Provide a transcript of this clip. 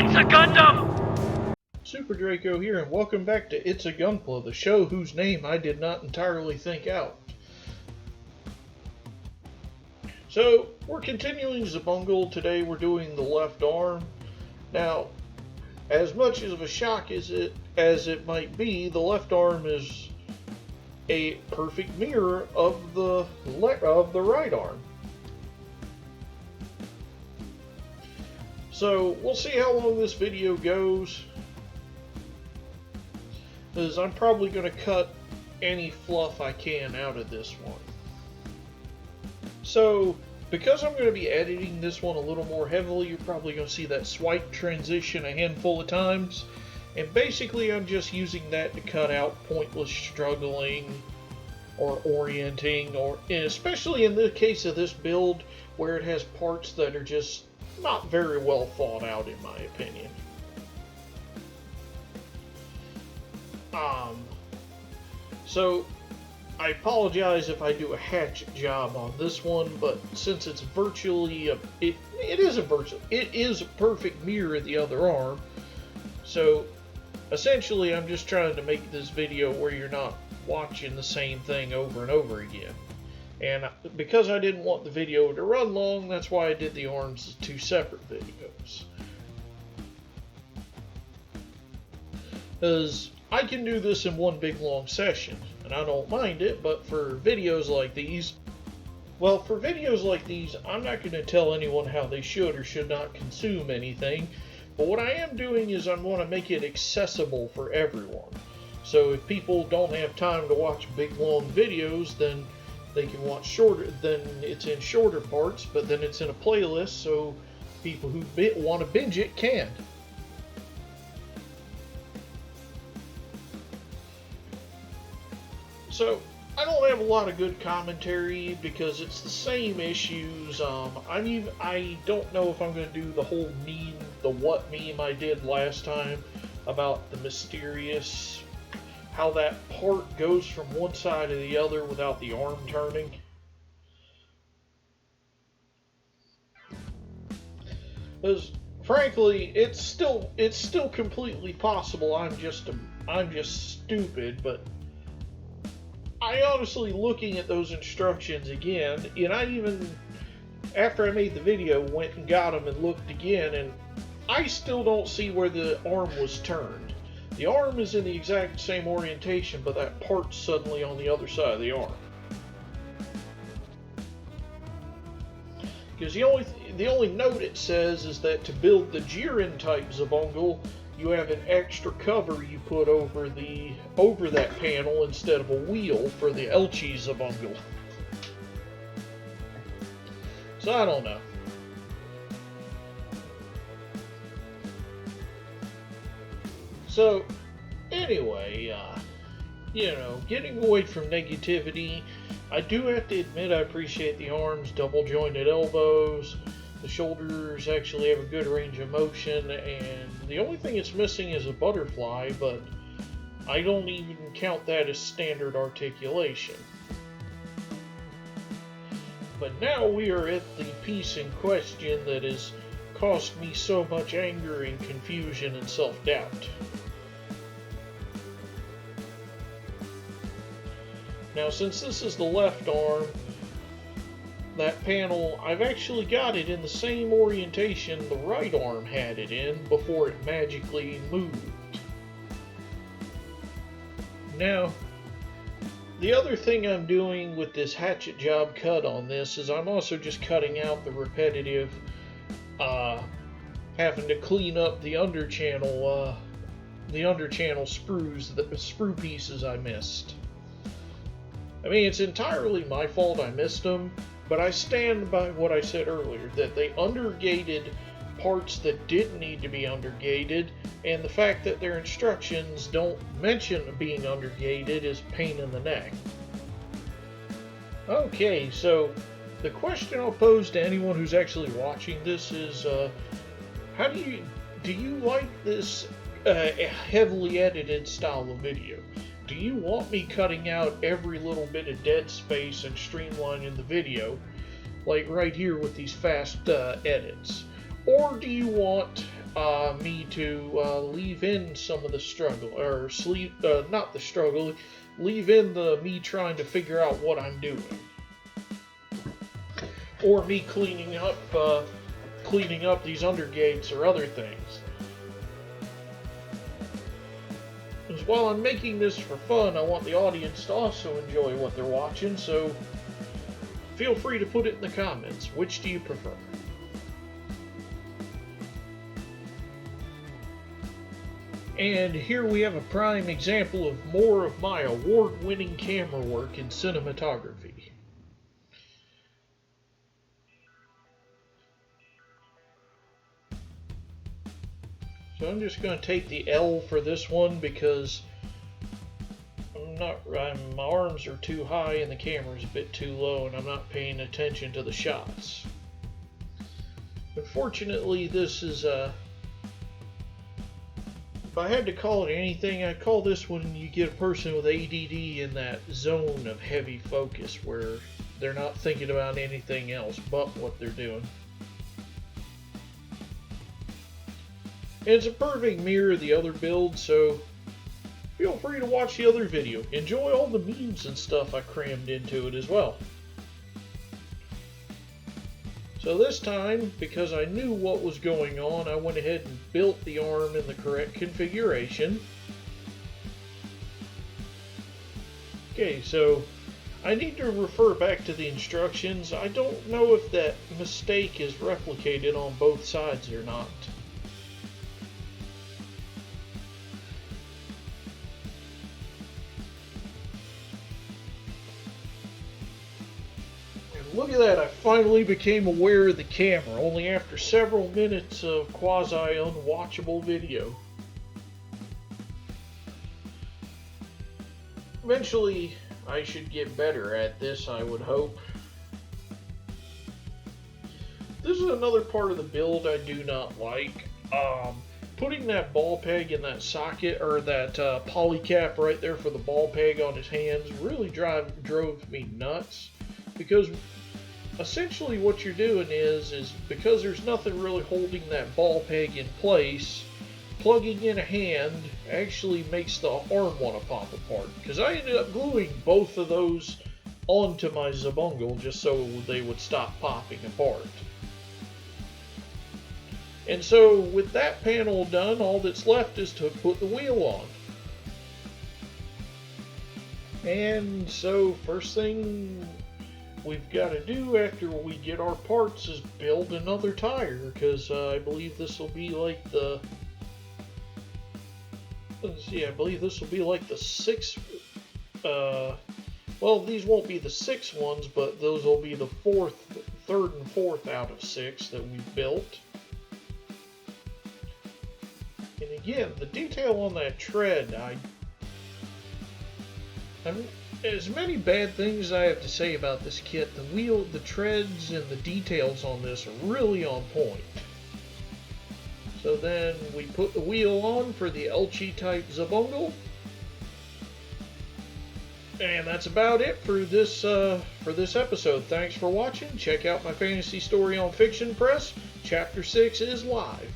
It's a Gundam! Super Draco here, and welcome back to It's a Gunpla, the show whose name I did not entirely think out. So, we're continuing Xabungle. Today we're doing the left arm. Now, as much of a shock as it might be, the left arm is a perfect mirror of the right arm. So, we'll see how long this video goes, because I'm probably going to cut any fluff I can out of this one. So, because I'm going to be editing this one a little more heavily, you're probably going to see that swipe transition a handful of times. And basically, I'm just using that to cut out pointless struggling or orienting, or especially in the case of this build, where it has parts that are just not very well thought out, in my opinion. So I apologize if I do a hatchet job on this one, but since it's virtually it is a perfect mirror of the other arm. So essentially, I'm just trying to make this video where you're not watching the same thing over and over again. And because I didn't want the video to run long, that's why I did the arms as two separate videos. Because I can do this in one big long session, and I don't mind it, but for videos like these, I'm not going to tell anyone how they should or should not consume anything. But what I am doing is I want to make it accessible for everyone. So if people don't have time to watch big long videos, then they can watch shorter, then it's in shorter parts, but then it's in a playlist, so people who want to binge it can. So I don't have a lot of good commentary because it's the same issues. I don't know if I'm going to do the whole what meme I did last time about the mysterious, how that part goes from one side to the other without the arm turning. Because frankly, it's still completely possible. I'm just stupid, but I honestly, looking at those instructions again, and I even, after I made the video, went and got them and looked again, and I still don't see where the arm was turned. The arm is in the exact same orientation, but that part's suddenly on the other side of the arm. Because the only note it says is that to build the Jiren type Xabungle, you have an extra cover you put over that panel instead of a wheel for the Elchi Xabungle. So I don't know. So anyway, getting away from negativity, I do have to admit I appreciate the arms, double jointed elbows. The shoulders actually have a good range of motion, and the only thing it's missing is a butterfly, but I don't even count that as standard articulation. But now we are at the piece in question that has cost me so much anger and confusion and self-doubt. Now, since this is the left arm, that panel, I've actually got it in the same orientation the right arm had it in before it magically moved. Now, the other thing I'm doing with this hatchet job cut on this is I'm also just cutting out the repetitive having to clean up the underchannel sprues, the sprue pieces I missed. I mean, it's entirely my fault I missed them, but I stand by what I said earlier, that they undergated parts that didn't need to be undergated, and the fact that their instructions don't mention being undergated is pain in the neck. Okay, so the question I'll pose to anyone who's actually watching this is, do you like this heavily edited style of video? Do you want me cutting out every little bit of dead space and streamlining the video, like right here with these fast edits? Or do you want me to leave in some of the struggle, or not the struggle, leave in the me trying to figure out what I'm doing, or me cleaning up these undergates or other things. Because while I'm making this for fun, I want the audience to also enjoy what they're watching, so feel free to put it in the comments. Which do you prefer? And here we have a prime example of more of my award-winning camera work in cinematography. So I'm just going to take the L for this one because my arms are too high and the camera's a bit too low and I'm not paying attention to the shots. Unfortunately, this is if I had to call it anything, I'd call this when you get a person with ADD in that zone of heavy focus where they're not thinking about anything else but what they're doing. And it's a perfect mirror of the other build, so feel free to watch the other video. Enjoy all the memes and stuff I crammed into it as well. So this time, because I knew what was going on, I went ahead and built the arm in the correct configuration. Okay, so I need to refer back to the instructions. I don't know if that mistake is replicated on both sides or not. Look at that, I finally became aware of the camera, only after several minutes of quasi-unwatchable video. Eventually, I should get better at this, I would hope. This is another part of the build I do not like. Putting that ball peg in that socket, or that poly cap right there for the ball peg on his hands, really drove me nuts. Because essentially what you're doing is because there's nothing really holding that ball peg in place, plugging in a hand actually makes the arm want to pop apart. Because I ended up gluing both of those onto my Xabungle just so they would stop popping apart. And so with that panel done, all that's left is to put the wheel on. And so first thing we've got to do after we get our parts is build another tire, because I believe this will be like the, let's see, I believe this will be like the sixth, well, these won't be the 6 ones, but those will be the third and fourth out of 6 that we've built. And again, the detail on that tread, as many bad things as I have to say about this kit, the wheel, the treads, and the details on this are really on point. So then we put the wheel on for the Elchi type Xabungle. And that's about it for this episode. Thanks for watching. Check out my fantasy story on Fiction Press. Chapter 6 is live.